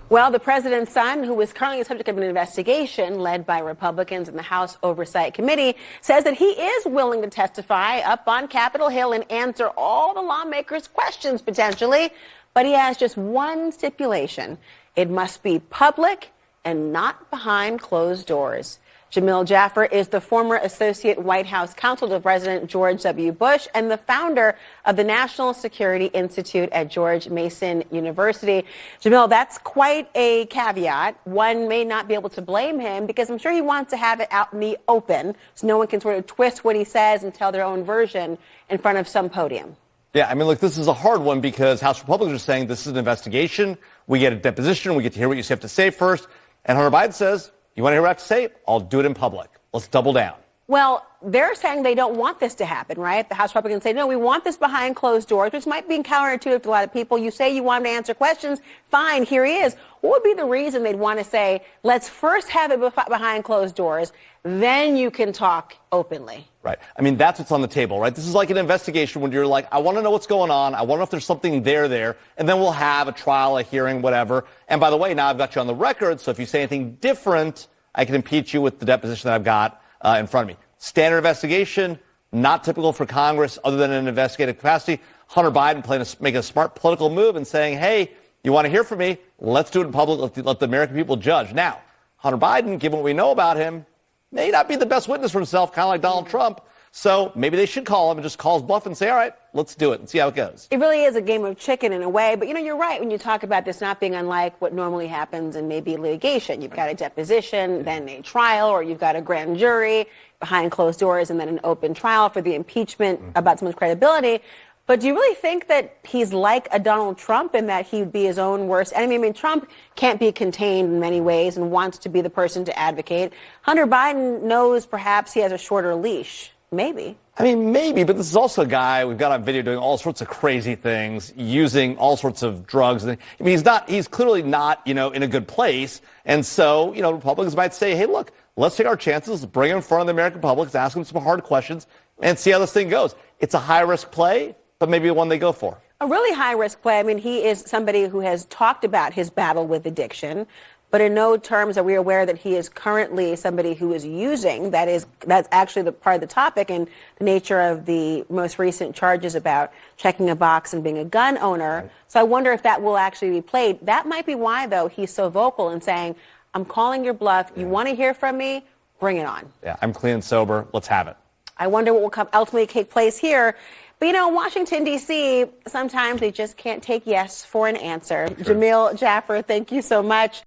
Well, the president's son, who is currently the subject of an investigation led by Republicans in the House Oversight Committee, says that he is willing to testify up on Capitol Hill and answer all the lawmakers' questions potentially. But he has just one stipulation. It must be public and not behind closed doors. Jamil Jaffer is the former associate White House counsel to President George W. Bush and the founder of the National Security Institute at George Mason University. Jamil, that's quite a caveat. One may not be able to blame him because I'm sure he wants to have it out in the open so no one can sort of twist what he says and tell their own version in front of some podium. Yeah, I mean, look, this is a hard one because House Republicans are saying this is an investigation. We get a deposition. We get to hear what you have to say first. And Hunter Biden says, you want to hear what I have to say? I'll do it in public. Let's double down. Well, they're saying they don't want this to happen, right? The House Republicans say, no, we want this behind closed doors, which might be counterintuitive to a lot of people. You say you want him to answer questions. Fine, here he is. What would be the reason they'd want to say, let's first have it behind closed doors, then you can talk openly? Right. I mean, that's what's on the table, right? This is like an investigation when you're like, I want to know what's going on. I want to know if there's something there, and then we'll have a trial, a hearing, whatever. And by the way, now I've got you on the record, so if you say anything different, I can impeach you with the deposition that I've got in front of me. Standard investigation, not typical for Congress other than in an investigative capacity. Hunter Biden making a smart political move and saying, hey, you want to hear from me? Let's do it in public. Let the American people judge. Now, Hunter Biden, given what we know about him, may not be the best witness for himself, kind of like Donald Trump. So maybe they should call him and just call his bluff and say, all right, let's do it and see how it goes. It really is a game of chicken in a way. But, you're right when you talk about this not being unlike what normally happens in maybe litigation. You've got a deposition, then a trial, or you've got a grand jury behind closed doors and then an open trial for the impeachment about someone's credibility. But do you really think that he's like a Donald Trump in that he'd be his own worst enemy? I mean, Trump can't be contained in many ways and wants to be the person to advocate. Hunter Biden knows perhaps he has a shorter leash. Maybe. I mean, maybe, but this is also a guy we've got on video doing all sorts of crazy things, using all sorts of drugs. I mean, he's clearly not, in a good place. And so, Republicans might say, hey, look, let's take our chances, bring him in front of the American public, ask him some hard questions, and see how this thing goes. It's a high-risk play, but maybe one they go for. A really high-risk play. I mean, he is somebody who has talked about his battle with addiction, but in no terms are we aware that he is currently somebody who is using. That's actually the part of the topic and the nature of the most recent charges about checking a box and being a gun owner. Right. So I wonder if that will actually be played. That might be why, though, he's so vocal in saying, I'm calling your bluff. You want to hear from me? Bring it on. Yeah, I'm clean and sober. Let's have it. I wonder what will ultimately take place here. But, Washington, D.C., sometimes they just can't take yes for an answer. Sure. Jamil Jaffer, thank you so much.